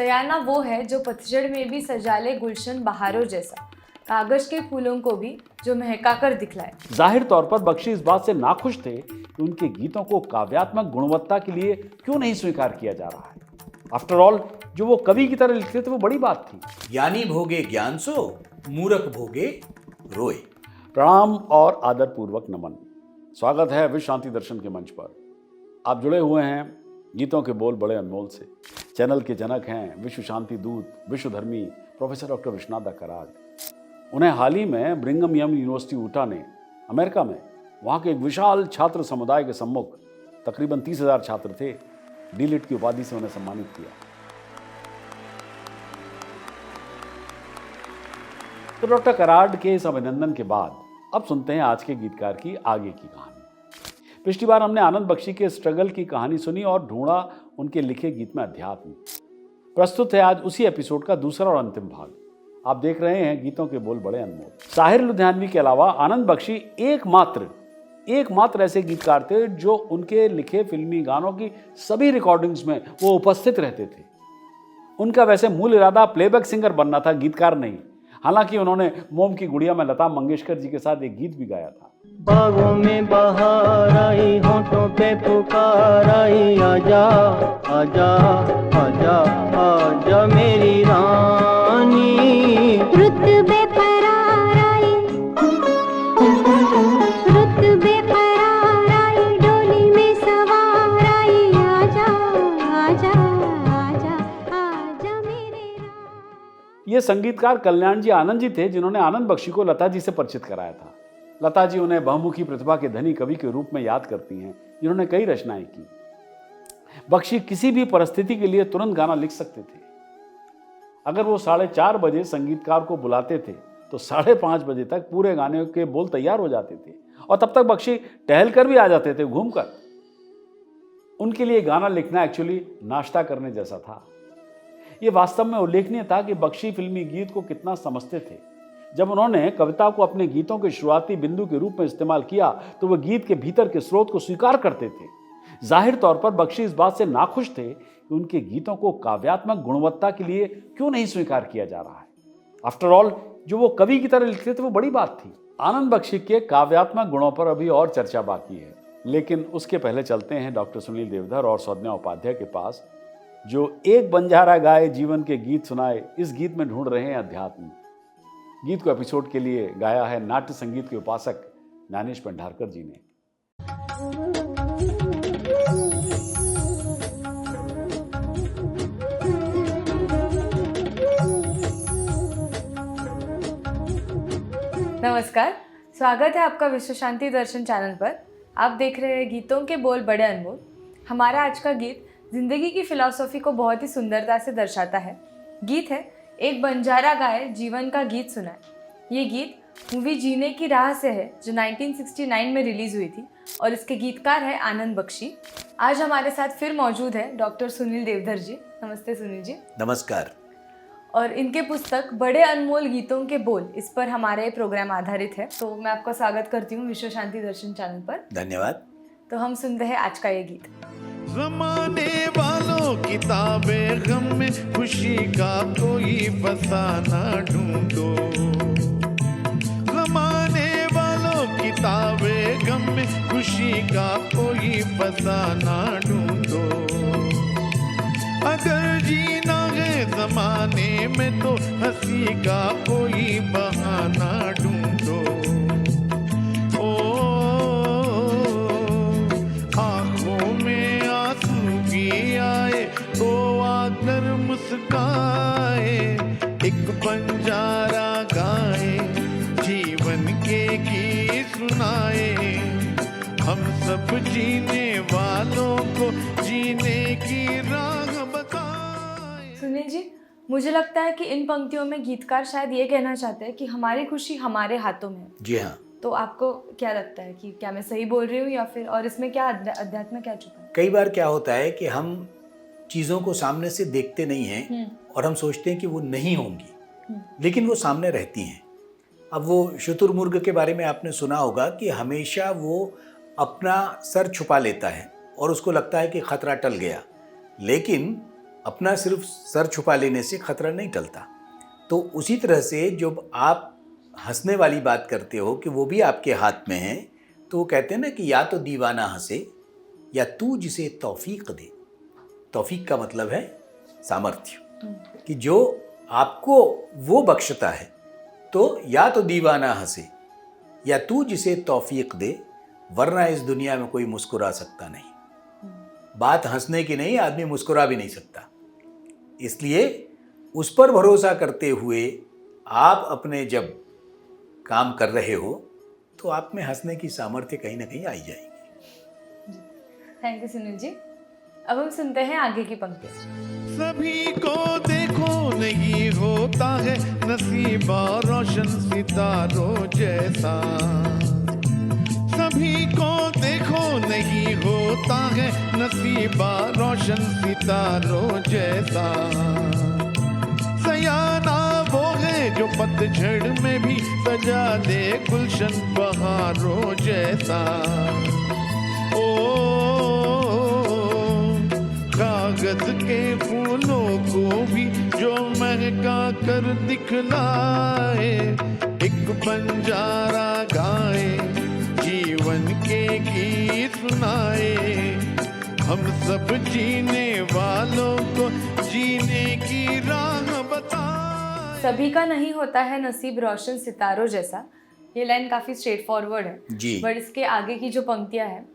सयाना वो है जो पतझड़ में भी सजा ले गुलशन बहारों जैसा, कागज के फूलों को भी जो महका कर दिखलाए। जाहिर तौर पर बख्शी इस बात से नाखुश थे कि उनके गीतों को काव्यात्मक गुणवत्ता के लिए क्यों नहीं स्वीकार किया जा रहा है। आफ्टर ऑल, जो वो कवि की तरह लिखते थे वो बड़ी बात थी। ज्ञानी भोगे ज्ञान सो, मूर्ख भोगे रोए। प्रणाम और आदर पूर्वक नमन। स्वागत है विश्व शांति दर्शन के मंच पर। आप जुड़े हुए हैं गीतों के बोल बड़े अनमोल से। चैनल के जनक हैं विश्व शांति दूत, विश्वधर्मी प्रोफेसर डॉक्टर विश्वनाथ कराड। उन्हें हाल ही में ब्रिंघम यंग यूनिवर्सिटी ऊटा ने अमेरिका में वहाँ के एक विशाल छात्र समुदाय के सम्मुख, तकरीबन 30,000 छात्र थे, डीलिट की उपाधि से उन्हें सम्मानित किया। तो डॉक्टर कराड के इस अभिनंदन के बाद अब सुनते हैं आज के गीतकार की आगे की कहानी। पिछली बार हमने आनंद बख्शी के स्ट्रगल की कहानी सुनी और ढूंढा उनके लिखे गीत में अध्यात्म। प्रस्तुत है आज उसी एपिसोड का दूसरा और अंतिम भाग। आप देख रहे हैं गीतों के बोल बड़े अनमोल। साहिर लुधियानवी के अलावा आनंद बख्शी एकमात्र ऐसे गीतकार थे जो उनके लिखे फिल्मी गानों की सभी रिकॉर्डिंग्स में वो उपस्थित रहते थे। उनका वैसे मूल इरादा प्लेबैक सिंगर बनना था, गीतकार नहीं। हालांकि उन्होंने मोम की गुड़िया में लता मंगेशकर जी के साथ एक गीत भी गाया था। बागों में बहार आई, होठों पे पुकार आई, आजा आजा आजा आजा मेरी रानी। रुतबे फरार आई, रुतबे फरार आई, डोली में सवार आई, आजा आजा आजा आजा मेरे रानी। ये संगीतकार कल्याण जी आनंद जी थे जिन्होंने आनंद बख्शी को लता जी से परिचित कराया था। लता जी उन्हें बहुमुखी प्रतिभा के धनी कवि के रूप में याद करती हैं, जिन्होंने कई रचनाएं की। बख्शी किसी भी परिस्थिति के लिए तुरंत गाना लिख सकते थे। अगर वो 4:30 बजे संगीतकार को बुलाते थे तो 5:30 बजे तक पूरे गाने के बोल तैयार हो जाते थे और तब तक बख्शी टहल कर भी आ जाते थे, घूमकर। उनके लिए गाना लिखना एक्चुअली नाश्ता करने जैसा था। ये वास्तव में उल्लेखनीय था कि बख्शी फिल्मी गीत को कितना समझते थे। जब उन्होंने कविता को अपने गीतों के शुरुआती बिंदु के रूप में इस्तेमाल किया तो वह गीत के भीतर के स्रोत को स्वीकार करते थे। जाहिर तौर पर बख्शी इस बात से नाखुश थे कि उनके गीतों को काव्यात्मक गुणवत्ता के लिए क्यों नहीं स्वीकार किया जा रहा है। आफ्टर ऑल, जो वो कवि की तरह लिखते थे वो बड़ी बात थी। आनंद बख्शी के काव्यात्मक गुणों पर अभी और चर्चा बाकी है, लेकिन उसके पहले चलते हैं डॉक्टर सुनील देवधर और सौम्या उपाध्याय के पास, जो एक बंजारा गाए जीवन के गीत सुनाए इस गीत में ढूंढ रहे हैं अध्यात्म। गीत को एपिसोड के लिए गाया है नाट्य संगीत के उपासक ज्ञानेश भंडारकर जी ने। नमस्कार, स्वागत है आपका विश्व शांति दर्शन चैनल पर। आप देख रहे हैं गीतों के बोल बड़े अनमोल। हमारा आज का गीत जिंदगी की फिलॉसफी को बहुत ही सुंदरता से दर्शाता है। गीत है एक बंजारा गाए जीवन का गीत सुनाए। ये गीत मूवी जीने की राह से है जो 1969 में रिलीज हुई थी और इसके गीतकार है आनंद बख्शी। आज हमारे साथ फिर मौजूद है डॉक्टर सुनील देवधर जी। नमस्ते सुनील जी। नमस्कार। और इनके पुस्तक बड़े अनमोल गीतों के बोल, इस पर हमारे प्रोग्राम आधारित है। तो मैं आपका स्वागत करती हूँ विश्व शांति दर्शन चैनल पर। धन्यवाद। तो हम सुनते हैं आज का ये गीत। ज़माने वालों किताबें गम में खुशी का कोई फसाना ढूंढो। ज़माने वालों किताबें गम में खुशी का कोई फसाना ढूंढो। अगर जीना है ज़माने में तो हंसी का कोई बहाना ढूंढो। तो आकर मुस्काए, एक बंजारा गाए जीवन के गीत सुनाए। हम सब जीने वालों को जीने की राह बताए। सुनील जी, मुझे लगता है कि इन पंक्तियों में गीतकार शायद ये कहना चाहते हैं कि हमारी खुशी हमारे हाथों में है। जी हाँ। तो आपको क्या लगता है कि क्या मैं सही बोल रही हूँ या फिर, और इसमें क्या अध्यात्म क्या छुपा है? कई बार क्या होता है कि हम चीज़ों को सामने से देखते नहीं हैं और हम सोचते हैं कि वो नहीं होंगी, लेकिन वो सामने रहती हैं। अब वो शुतुरमुर्ग के बारे में आपने सुना होगा कि हमेशा वो अपना सर छुपा लेता है और उसको लगता है कि खतरा टल गया, लेकिन अपना सिर्फ सर छुपा लेने से खतरा नहीं टलता। तो उसी तरह से जब आप हंसने वाली बात करते हो कि वो भी आपके हाथ में है, तो वो कहते हैं ना कि या तो दीवाना हंसे या तू जिसे तौफीक दे। तौफीक का मतलब है सामर्थ्य, कि जो आपको वो बख्शता है। तो या तो दीवाना हंसे या तू जिसे तौफीक दे, वरना इस दुनिया में कोई मुस्कुरा सकता नहीं। बात हंसने की नहीं, आदमी मुस्कुरा भी नहीं सकता। इसलिए उस पर भरोसा करते हुए आप अपने जब काम कर रहे हो तो आप में हंसने की सामर्थ्य कहीं ना कहीं आई जाएगी। Thank you Sunil ji. अब हम सुनते हैं आगे की पंक्ति। सभी को देखो नहीं होता है नसीबा रोशन सितारों जैसा। सभी को देखो नहीं होता है नसीबा रोशन सितारों जैसा। सयाना वो है जो पतझड़ में भी सजा दे गुलशन बहारों जैसा। ओ कागज के फूलों को भी जो महका कर दिखलाए, एक बंजारा गाए जीवन के गीत सुनाए। हम सब जीने वालों को जीने की राह बताए। सभी का नहीं होता है नसीब रोशन सितारों जैसा। ये लाइन काफी स्ट्रेट फॉरवर्ड है जी। बट इसके आगे की जो पंक्तियां हैं,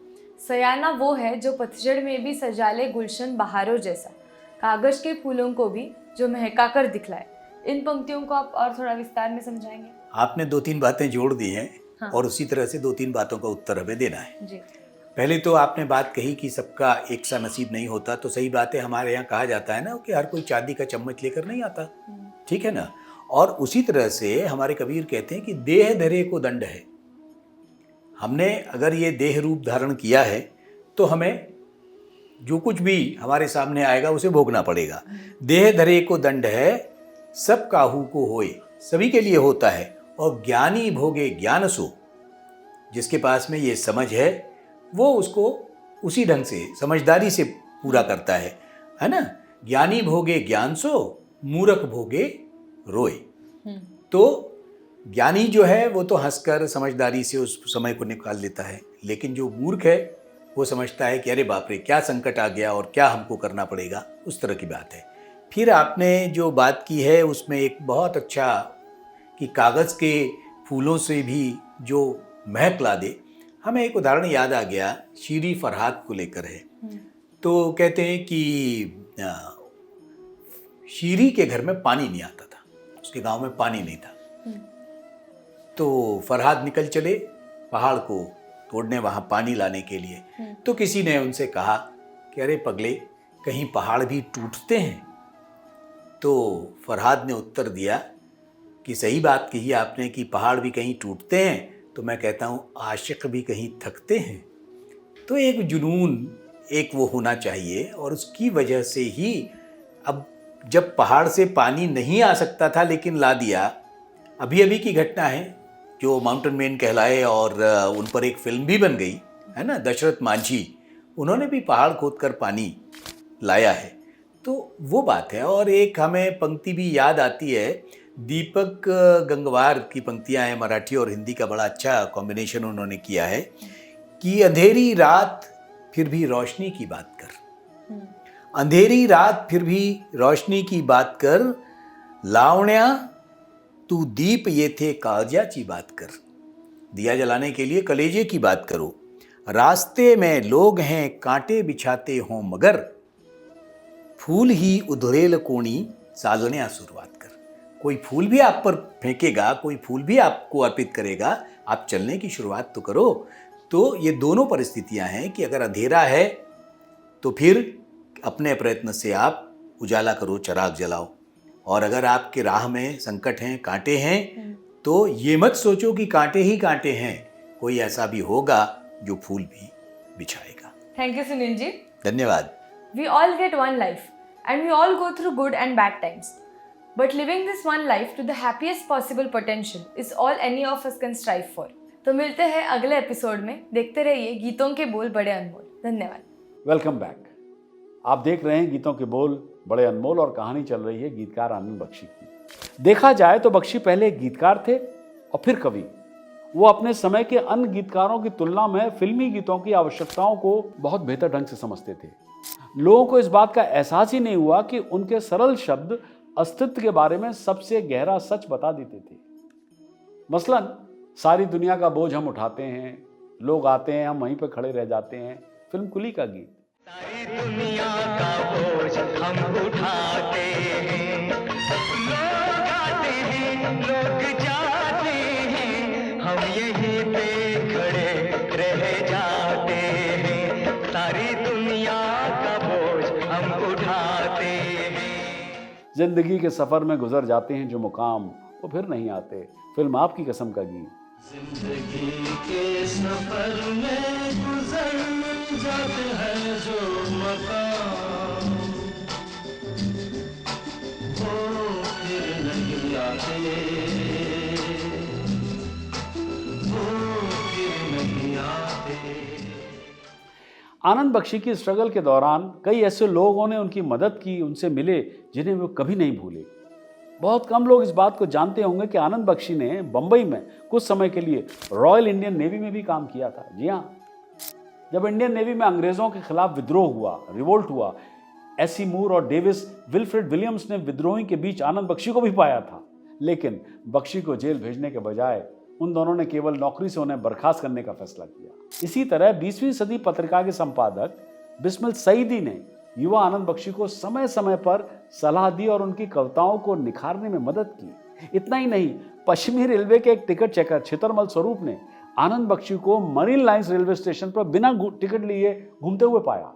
सयाना वो है जो पतझड़ में भी सजा ले गुलशन बहारों जैसा, कागज के फूलों को भी जो महका कर दिखलाए। इन पंक्तियों को आप और थोड़ा विस्तार में समझाएंगे? आपने 2-3 बातें जोड़ दी हैं। हाँ। और उसी तरह से 2-3 बातों का उत्तर हमें देना है। जी। पहले तो आपने बात कही कि सबका एक सा नसीब नहीं होता, तो सही बात है। हमारे यहाँ कहा जाता है ना कि हर कोई चांदी का चम्मच लेकर नहीं आता, ठीक है ना। और उसी तरह से हमारे कबीर कहते हैं कि देह धरे को दंड है। हमने अगर ये देह रूप धारण किया है तो हमें जो कुछ भी हमारे सामने आएगा उसे भोगना पड़ेगा। देह धरे को दंड है, सब काहू को होए, सभी के लिए होता है। और ज्ञानी भोगे ज्ञान सो, जिसके पास में ये समझ है वो उसको उसी ढंग से समझदारी से पूरा करता है ना। ज्ञानी भोगे ज्ञान सो, मूर्ख भोगे रोए। तो ज्ञानी जो है वो तो हंसकर समझदारी से उस समय को निकाल लेता है, लेकिन जो मूर्ख है वो समझता है कि अरे बाप रे क्या संकट आ गया और क्या हमको करना पड़ेगा, उस तरह की बात है। फिर आपने जो बात की है उसमें एक बहुत अच्छा कि कागज़ के फूलों से भी जो महक ला दे। हमें एक उदाहरण याद आ गया, शीरी फरहाद को लेकर है। तो कहते हैं कि शीरी के घर में पानी नहीं आता था, उसके गांव में पानी नहीं था। तो फरहाद निकल चले पहाड़ को तोड़ने, वहाँ पानी लाने के लिए। तो किसी ने उनसे कहा कि अरे पगले, कहीं पहाड़ भी टूटते हैं? तो फरहाद ने उत्तर दिया कि सही बात कही आपने कि पहाड़ भी कहीं टूटते हैं, तो मैं कहता हूँ आशिक भी कहीं थकते हैं। तो एक जुनून, एक वो होना चाहिए, और उसकी वजह से ही अब जब पहाड़ से पानी नहीं आ सकता था लेकिन ला दिया। अभी अभी की घटना है जो माउंटेन मैन कहलाए और उन पर एक फिल्म भी बन गई है ना, दशरथ मांझी, उन्होंने भी पहाड़ खोदकर पानी लाया है। तो वो बात है। और एक हमें पंक्ति भी याद आती है, दीपक गंगवार की पंक्तियां हैं, मराठी और हिंदी का बड़ा अच्छा कॉम्बिनेशन उन्होंने किया है कि अंधेरी रात फिर भी रोशनी की बात कर, अंधेरी रात फिर भी रोशनी की बात कर, लावण्या तू दीप ये थे कालजाची बात कर। दिया जलाने के लिए कलेजे की बात करो। रास्ते में लोग हैं कांटे बिछाते हों मगर, फूल ही उधरेल कोणी साजने शुरुआत कर। कोई फूल भी आप पर फेंकेगा, कोई फूल भी आपको अर्पित करेगा, आप चलने की शुरुआत तो करो। तो ये दोनों परिस्थितियां हैं कि अगर अंधेरा है तो फिर अपने प्रयत्न से आप उजाला करो, चिराग जलाओ। और अगर आपके राह में संकट हैं, कांटे हैं, तो ये मत सोचो कि कांटे ही कांटे हैं, कोई ऐसा भी होगा जो फूल भी बिछाएगा। Thank you Sunil ji. धन्यवाद। We all get one life and we all go through good and bad times. But living this one life to the happiest possible potential is all any of us can strive for. तो मिलते हैं अगले episode में। देखते रहिए गीतों के बोल बड़े अनमोल। धन्यवाद। Welcome back. आप देख रहे हैं गीतों के बोल बड़े अनमोल और कहानी चल रही है गीतकार आनंद बख्शी की। देखा जाए तो बख्शी पहले एक गीतकार थे और फिर कवि। वो अपने समय के अन्य गीतकारों की तुलना में फिल्मी गीतों की आवश्यकताओं को बहुत बेहतर ढंग से समझते थे। लोगों को इस बात का एहसास ही नहीं हुआ कि उनके सरल शब्द अस्तित्व के बारे में सबसे गहरा सच बता देते थे। मसलन सारी दुनिया का बोझ हम उठाते हैं, लोग आते हैं, हम वहीं पर खड़े रह जाते हैं, फिल्म कुली का गीत। सारी दुनिया का बोझ हम उठाते हैं, लोग आते हैं, लोग जाते हैं, हम यहीं पे खड़े रह जाते हैं। सारी दुनिया का बोझ हम उठाते हैं। जिंदगी के सफर में गुजर जाते हैं जो मुकाम, वो फिर नहीं आते, फिल्म आपकी कसम का गीत। जिंदगी के सफर में गुजर जाते हैं जो मकाम, वो फिर नहीं आते, वो फिर नहीं आते। आनंद बख्शी की स्ट्रगल के दौरान कई ऐसे लोगों ने उनकी मदद की, उनसे मिले, जिन्हें वो कभी नहीं भूले। बहुत कम लोग इस बात को जानते होंगे कि आनंद बख्शी ने बंबई में कुछ समय के लिए रॉयल इंडियन नेवी में भी काम किया था। जी हाँ, जब इंडियन नेवी में अंग्रेजों के खिलाफ विद्रोह हुआ, रिवोल्ट हुआ, एसी मूर और डेविस विल्फ्रेड विलियम्स ने विद्रोही के बीच आनंद बख्शी को भी पाया था। लेकिन बख्शी को जेल भेजने के बजाय उन दोनों ने केवल नौकरी से उन्हें बर्खास्त करने का फैसला किया। इसी तरह 20वीं सदी पत्रिका के संपादक बिस्मिल सईदी ने युवा आनंद बख्शी को समय समय पर सलाह दी और उनकी कविताओं को निखारने में मदद की। इतना ही नहीं, पश्चिमी रेलवे के एक टिकट चेकर छितरमल स्वरूप ने आनंद बख्शी को मरीन लाइंस रेलवे स्टेशन पर बिना टिकट लिए घूमते हुए पाया,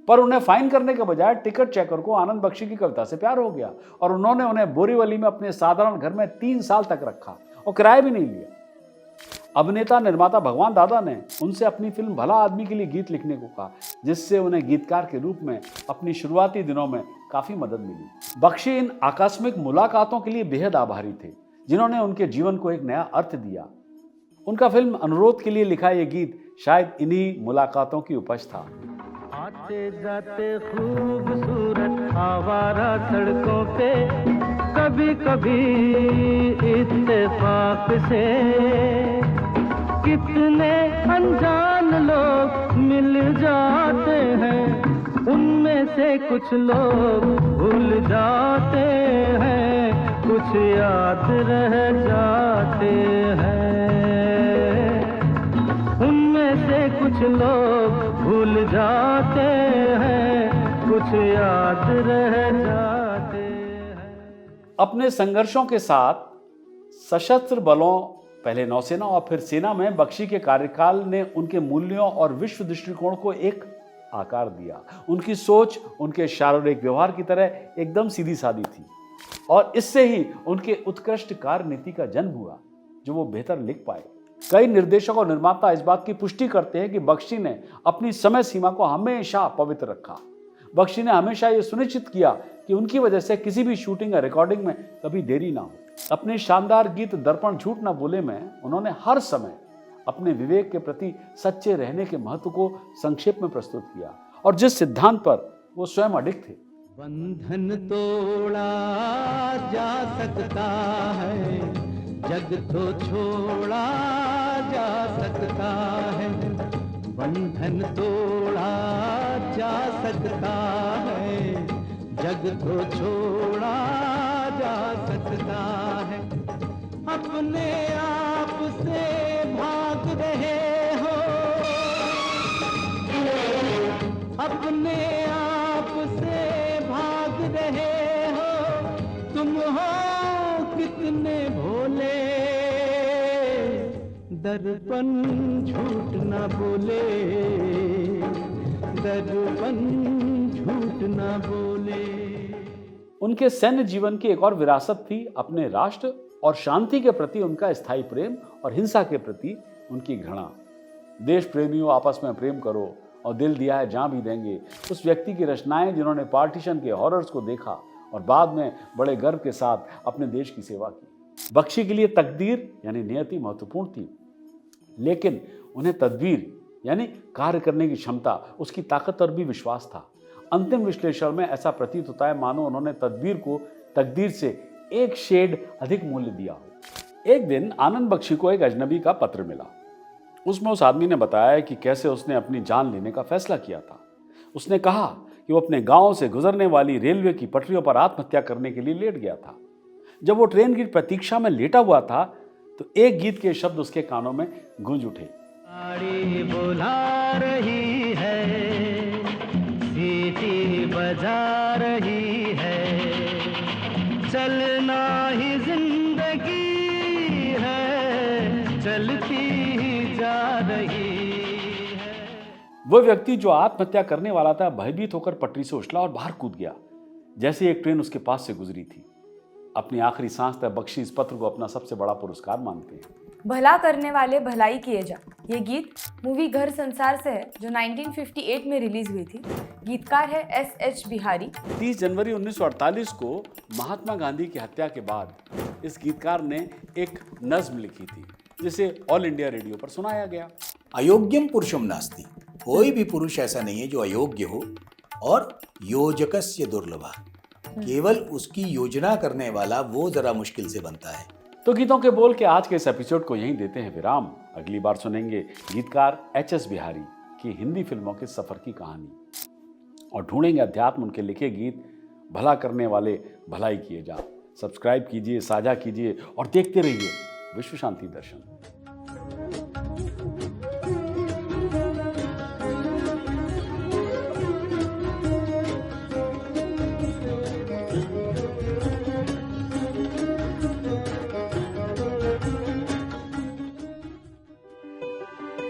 पर उन्हें फाइन करने के बजाय टिकट चेकर को आनंद बख्शी की कविता से प्यार हो गया और उन्होंने उन्हें बोरीवली में अपने साधारण घर में 3 साल तक रखा और किराया भी नहीं लिया। अभिनेता निर्माता भगवान दादा ने उनसे अपनी फिल्म भला आदमी के लिए गीत लिखने को कहा, जिससे उन्हें गीतकार के रूप में अपनी शुरुआती दिनों में काफी मदद मिली। बख्शी इन आकस्मिक मुलाकातों के लिए बेहद आभारी थे, जिन्होंने उनके जीवन को एक नया अर्थ दिया। उनका फिल्म अनुरोध के लिए लिखा यह गीत शायद इन्हीं मुलाकातों की उपज था। आते जाते खूबसूरत आवारा सड़कों पे, कभी कभी इत्तेफाक से कितने अनजान लोग मिल जाते हैं, उनमें से कुछ लोग भूल जाते हैं, कुछ याद रह जाते हैं, उनमें से कुछ लोग भूल जाते हैं, कुछ याद रह जाते हैं। अपने संघर्षों के साथ सशस्त्र बलों, पहले नौसेना और फिर सेना में बख्शी के कार्यकाल ने उनके मूल्यों और विश्व दृष्टिकोण को एक आकार दिया। उनकी सोच उनके शारीरिक व्यवहार की तरह एकदम सीधी सादी थी और इससे ही उनके उत्कृष्ट कार्यनीति का जन्म हुआ, जो वो बेहतर लिख पाए। कई निर्देशक और निर्माता इस बात की पुष्टि करते हैं कि बख्शी ने अपनी समय सीमा को हमेशा पवित्र रखा। बख्शी ने हमेशा ये सुनिश्चित किया कि उनकी वजह से किसी भी शूटिंग या रिकॉर्डिंग में कभी देरी ना हो। अपने शानदार गीत दर्पण झूठ ना बोले में उन्होंने हर समय अपने विवेक के प्रति सच्चे रहने के महत्व को संक्षेप में प्रस्तुत किया और जिस सिद्धांत पर वो स्वयं अडिग थे। बंधन तोड़ा जा सकता है, जग तो छोड़ा जा सकता है, बंधन तोड़ा जा सकता है, जग तो छोड़ा जा सकता है। अपने आप से भाग रहे हो, अपने आप से भाग रहे हो, तुम हो कितने भोले, दर्पण झूठ न बोले, दर्पण झूठ न बोले। उनके सैन्य जीवन की एक और विरासत थी अपने राष्ट्र और शांति के प्रति उनका स्थायी प्रेम और हिंसा के प्रति उनकी घृणा। देश प्रेमियों, आपस में प्रेम करो और दिल दिया है जहां भी देंगे, उस व्यक्ति की रचनाएं जिन्होंने पार्टीशन के हॉरर्स को देखा और बाद में बड़े गर्व के साथ अपने देश की सेवा की। बख्शी के लिए तकदीर यानी नियति महत्वपूर्ण थी, लेकिन उन्हें तदबीर यानी कार्य करने की क्षमता, उसकी ताकत पर भी विश्वास था। अंतिम विश्लेषण में ऐसा प्रतीत होता है मानो उन्होंने तदबीर को तकदीर से एक शेड अधिक मूल्य दिया हो। एक दिन आनंद बख्शी को एक अजनबी का पत्र मिला। उसमें उस आदमी ने बताया कि कैसे उसने अपनी जान लेने का फैसला किया था। उसने कहा कि वो अपने गांव से गुजरने वाली रेलवे की पटरियों पर आत्महत्या करने के लिए लेट गया था। जब वो ट्रेन की प्रतीक्षा में लेटा हुआ था तो एक गीत के शब्द उसके कानों में गूंज उठे। गाड़ी बुला रही है, सीटी बजा रही है, चलना ही जिंदगी है, चलती ही जा रही है। वो व्यक्ति जो आत्महत्या करने वाला था भयभीत होकर पटरी से उछला और बाहर कूद गया जैसे एक ट्रेन उसके पास से गुजरी थी। अपनी आखिरी सांस तक बख्शी इस पत्र को अपना सबसे बड़ा पुरस्कार मानते हैं। भला करने वाले भलाई किए जा, ये गीत मूवी घर संसार से है जो 1958 में रिलीज हुई थी। गीतकार है S.H. बिहारी। 30 जनवरी 1948 को महात्मा गांधी की हत्या के बाद इस गीतकार ने एक नज्म लिखी थी जिसे ऑल इंडिया रेडियो पर सुनाया गया। अयोग्यम पुरुषम नास्ति, कोई भी पुरुष ऐसा नहीं है जो अयोग्य हो, और योजकस्य दुर्लभा, केवल उसकी योजना करने वाला वो जरा मुश्किल से बनता है। तो गीतों के बोल के आज के इस एपिसोड को यहीं देते हैं विराम। अगली बार सुनेंगे गीतकार H.S. बिहारी की हिंदी फिल्मों के सफर की कहानी और ढूंढेंगे अध्यात्म उनके लिखे गीत भला करने वाले भलाई किए जा। सब्सक्राइब कीजिए, साझा कीजिए और देखते रहिए विश्व शांति दर्शन।